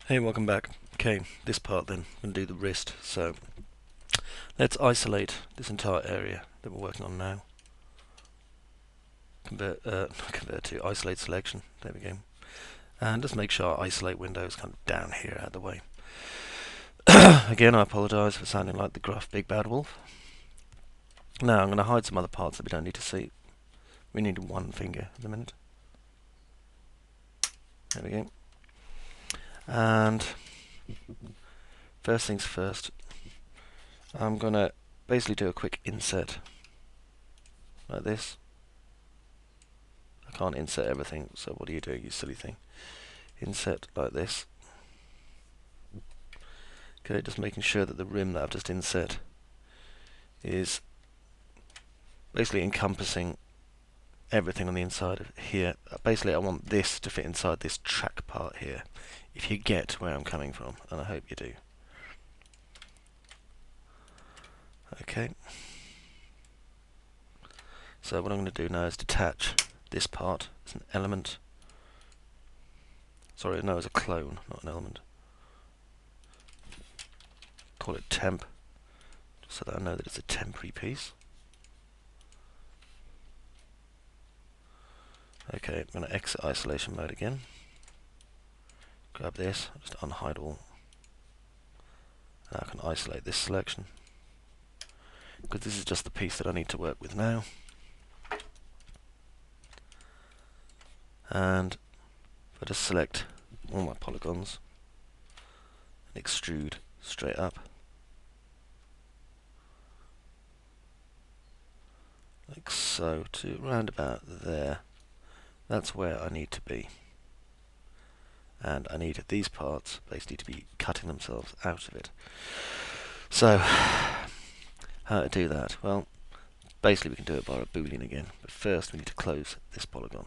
Hey, welcome back. Okay, this part then, I'm going to do the wrist. So let's isolate this entire area that we're working on now. Not convert to isolate selection. There we go. And just make sure our isolate window is kind of down here out of the way. Again, I apologise for sounding like the gruff big bad wolf. Now I'm going to hide some other parts that we don't need to see. We need one finger at the minute. There we go. And first things first, I'm going to basically do a quick inset like this. I can't insert everything, so what are you doing, you silly thing? Inset like this. Okay, just making sure that the rim that I've just inset is basically encompassing everything on the inside of here. Basically, I want this to fit inside this track part here, if you get where I'm coming from, and I hope you do. Okay. So what I'm going to do now is detach this part as an element. Sorry, no, as a clone, not an element. Call it temp, just so that I know that it's a temporary piece. Okay, I'm going to exit isolation mode again. Grab this, just unhide all. Now I can isolate this selection, because this is just the piece that I need to work with now. And if I just select all my polygons and extrude straight up, like so, to round about there, that's where I need to be. And I need these parts basically to be cutting themselves out of it. So, how to do that? Well, basically we can do it by a boolean again, but first we need to close this polygon.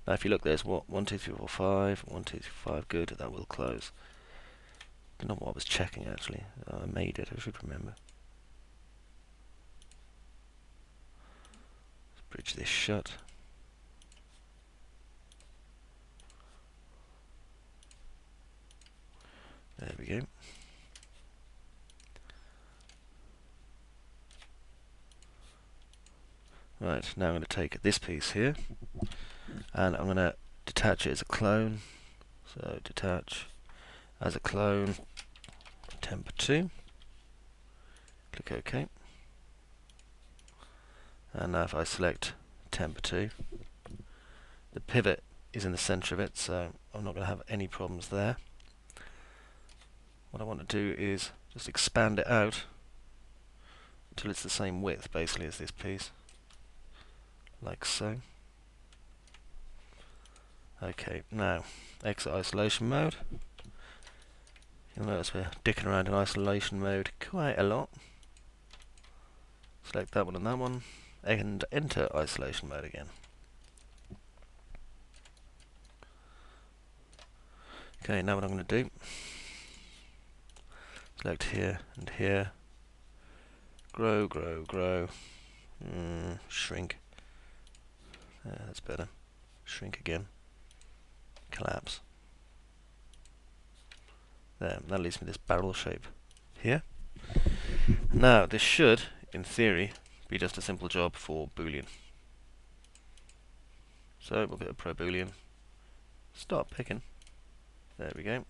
Now if you look, there's what, 1, 2, 3, 4, 5, 1, 2, 3, 5, good, that will close. I don't know what I was checking actually, I made it, I should remember. Let's bridge this shut. There we go. Right, now I'm going to take this piece here, and I'm going to detach it as a clone. So detach as a clone, temp 2. Click OK. And now if I select temp 2, the pivot is in the center of it, so I'm not going to have any problems there. What I want to do is just expand it out until it's the same width basically as this piece, like so. Okay, now exit isolation mode. You'll notice we're dicking around in isolation mode quite a lot. Select that one and that one, and enter isolation mode again. Okay, now what I'm going to do, select here and here, grow, grow, grow, shrink, that's better, shrink again, collapse. There, that leaves me this barrel shape here. Now this should, in theory, be just a simple job for boolean. So we'll get a pro boolean, start picking, there we go.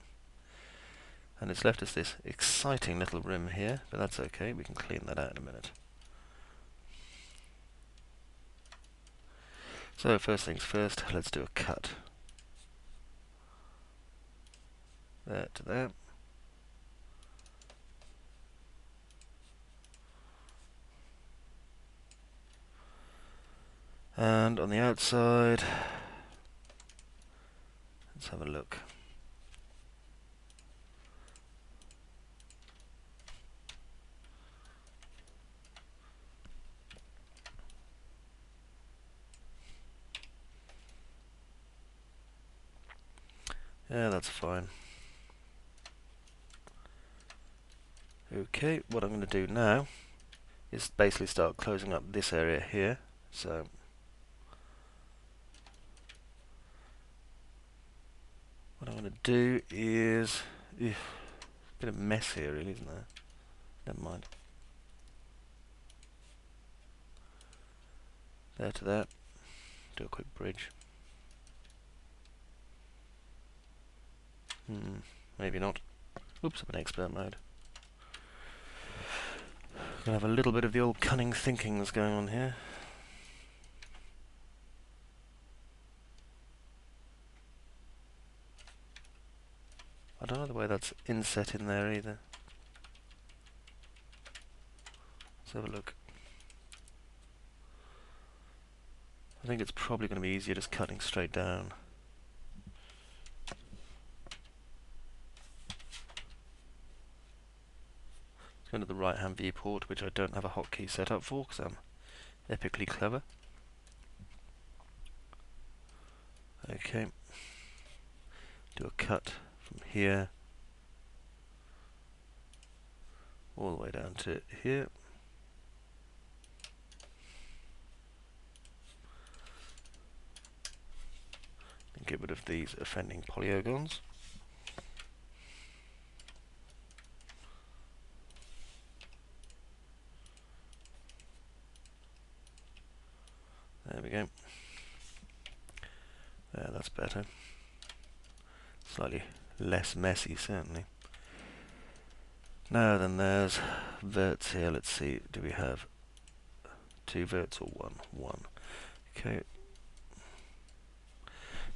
And it's left us this exciting little rim here, but that's okay, we can clean that out in a minute. So first things first, let's do a cut. There to there. And on the outside, let's have a look. Yeah, that's fine. Okay, what I'm going to do now is basically start closing up this area here. So what I'm going to do is Bit of mess here, really, isn't there? Never mind. There to that. Do a quick bridge. Maybe not. Oops, I'm in expert mode. Gonna have a little bit of the old cunning thinking that's going on here. I don't know the way that's inset in there either. Let's have a look. I think it's probably going to be easier just cutting straight down. Let's go to the right hand viewport, which I don't have a hotkey set up for because I'm epically clever. Okay. Do a cut from here all the way down to here. And get rid of these offending polygons. There we go. There, that's better. Slightly less messy, certainly. Now then, there's verts here. Let's see, do we have 2 verts or 1? 1. Okay.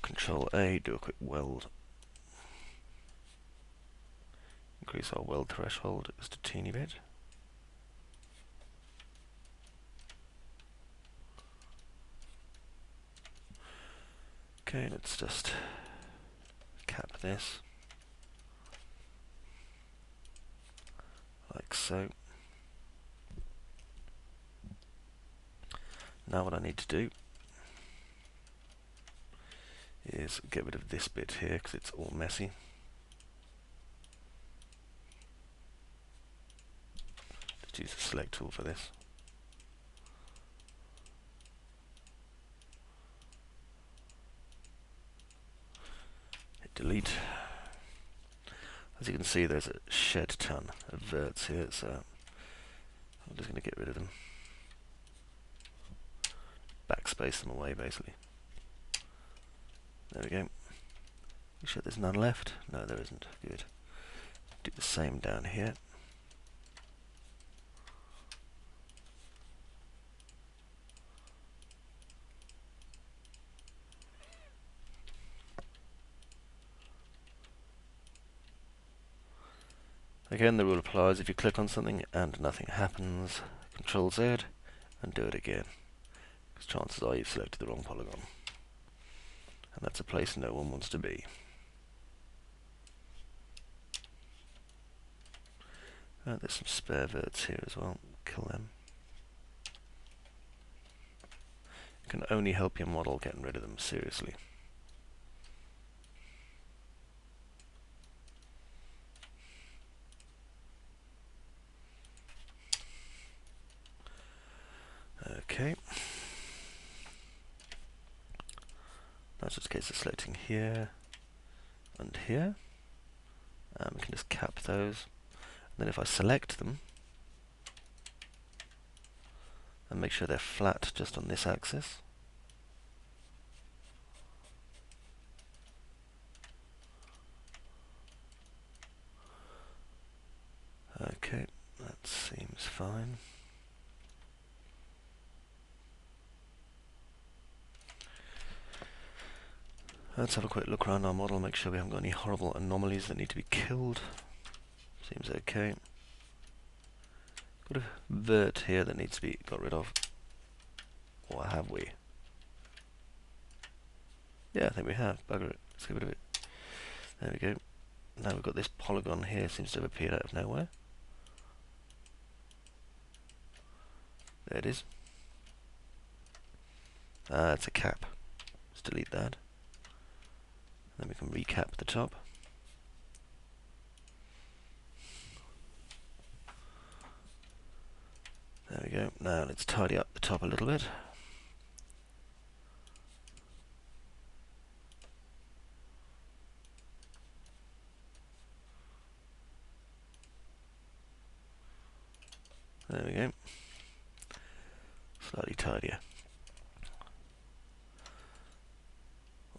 Control A, do a quick weld. Increase our weld threshold just a teeny bit. Okay, let's just cap this. Like so. Now what I need to do is get rid of this bit here because it's all messy. Just use the select tool for this. Hit delete. As you can see, there's a shed ton of verts here, so I'm just going to get rid of them. Backspace them away, basically. There we go. You sure there's none left? No, there isn't. Good. Do the same down here. Again, the rule applies if you click on something and nothing happens, Control Z and do it again, because chances are you've selected the wrong polygon, and that's a place no one wants to be. There's some spare verts here as well, kill them. You can only help your model getting rid of them, seriously. Okay. Now it's just a case of selecting here and here. We can just cap those. And then if I select them and make sure they're flat just on this axis. Okay, that seems fine. Let's have a quick look around our model, make sure we haven't got any horrible anomalies that need to be killed. Seems okay. Got a vert here that needs to be got rid of. Or have we? Yeah, I think we have. Bugger it. Let's get rid of it. There we go. Now we've got this polygon here, seems to have appeared out of nowhere. There it is. Ah, it's a cap. Let's delete that. Then we can recap the top. There we go. Now let's tidy up the top a little bit. There we go. Slightly tidier.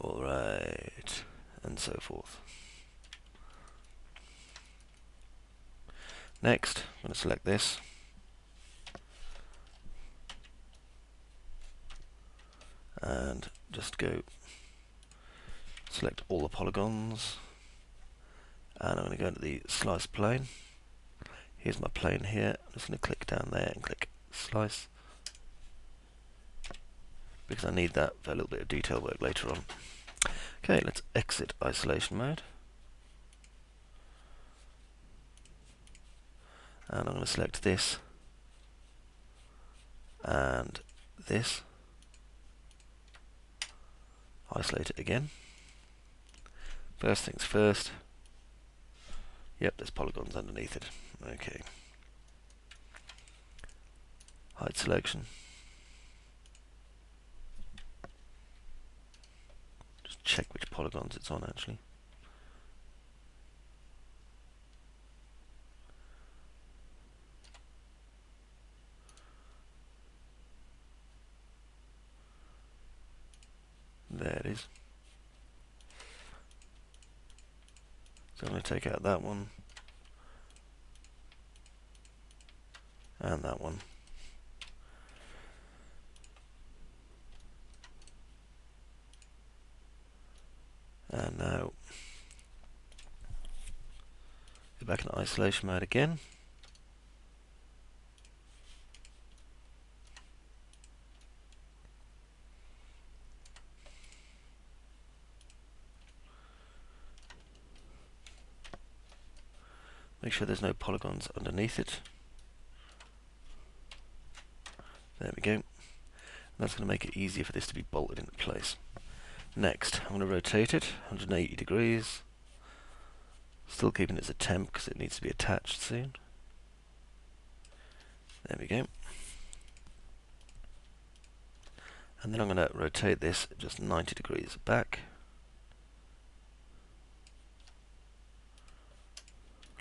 Alright, and so forth. Next, I'm going to select this. And just go select all the polygons. And I'm going to go into the slice plane. Here's my plane here. I'm just going to click down there and click slice, because I need that for a little bit of detail work later on. Okay, let's exit isolation mode. And I'm going to select this and this. Isolate it again. First things first. Yep, there's polygons underneath it. Okay. Hide selection. Just check which polygons it's on actually. There it is. So I'm going to take out that one and that one. And now go back into isolation mode again. Make sure there's no polygons underneath it. There we go. And that's going to make it easier for this to be bolted into place. Next, I'm going to rotate it 180 degrees. Still keeping it as a temp because it needs to be attached soon. There we go. And then I'm going to rotate this just 90 degrees back.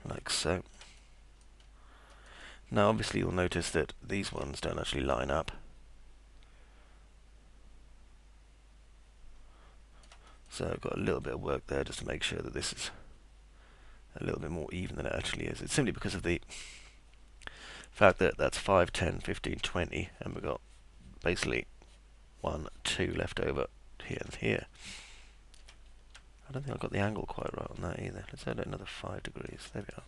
Like so. Now obviously you'll notice that these ones don't actually line up. So I've got a little bit of work there just to make sure that this is a little bit more even than it actually is. It's simply because of the fact that that's 5, 10, 15, 20, and we've got basically 1, 2 left over here and here. I don't think I got the angle quite right on that either. Let's add another 5 degrees. There we are.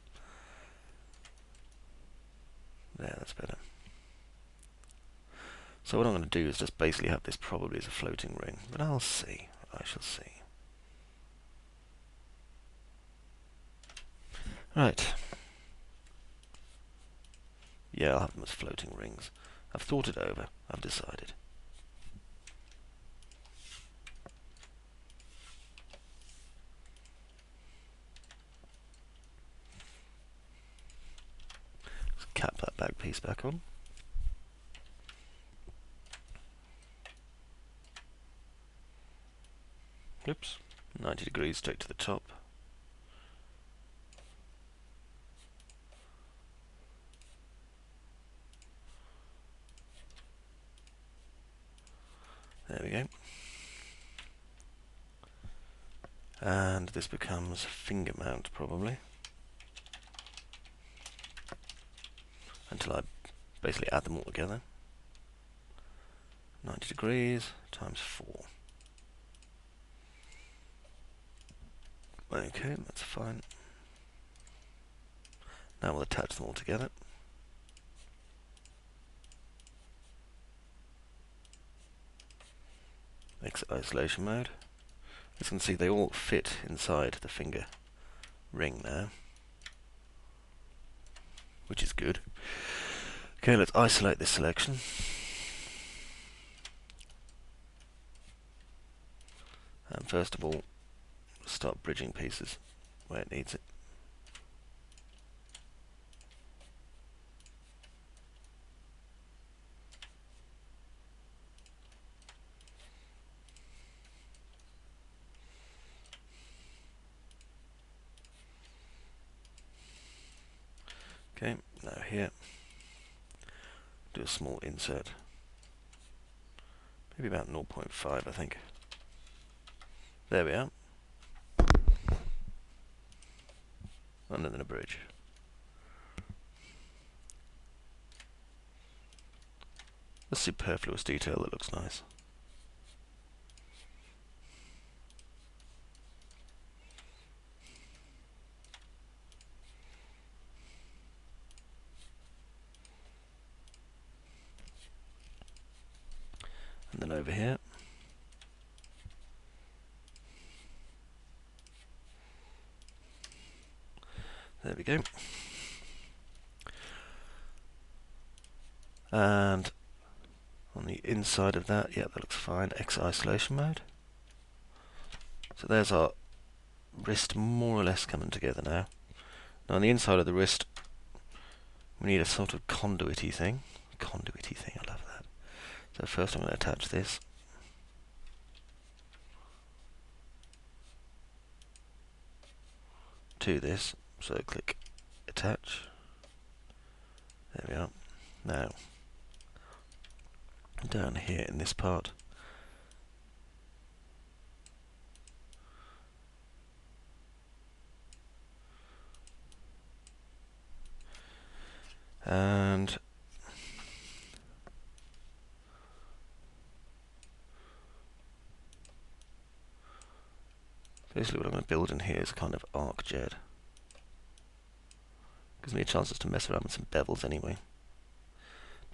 There, that's better. So what I'm going to do is just basically have this probably as a floating ring, but I'll see. I shall see. Right. Yeah, I'll have them as floating rings. I've thought it over. I've decided. Let's cap that back piece back on. Oops. 90 degrees straight to the top. There we go. And this becomes finger mount probably. Until I basically add them all together. 90 degrees times 4. Okay, that's fine. Now we'll attach them all together. Exit isolation mode. As you can see, they all fit inside the finger ring now, which is good. Okay, let's isolate this selection. And first of all, start bridging pieces where it needs it. Okay, now here. do a small insert. Maybe about 0.5, I think. There we are. And then a bridge. A superfluous detail that looks nice. And then over here, there we go. And on the inside of that, yeah, that looks fine. X isolation mode. So there's our wrist more or less coming together now. Now on the inside of the wrist, we need a sort of conduity thing. Conduity thing, I love that. So first I'm going to attach this. To this, so click attach. There we are. Now, down here in this part, and basically what I'm going to build in here is a kind of arc jet. Gives me a chance to mess around with some bevels anyway.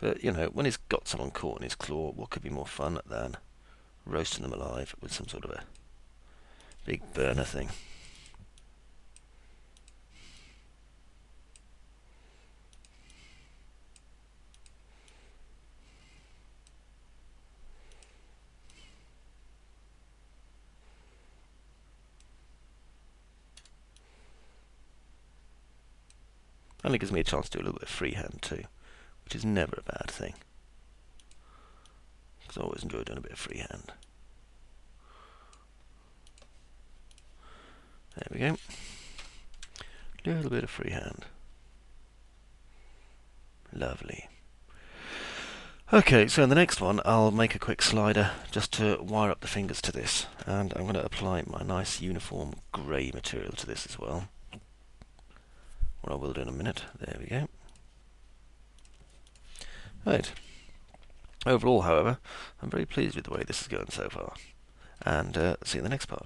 But, you know, when he's got someone caught in his claw, what could be more fun than roasting them alive with some sort of a big burner thing? Only gives me a chance to do a little bit of freehand too, which is never a bad thing. Because I always enjoy doing a bit of freehand. There we go. A little bit of freehand. Lovely. Okay, so in the next one I'll make a quick slider just to wire up the fingers to this, and I'm going to apply my nice uniform grey material to this as well. What I will do in a minute. There we go. Right. Overall, however, I'm very pleased with the way this is going so far, and see you in the next part.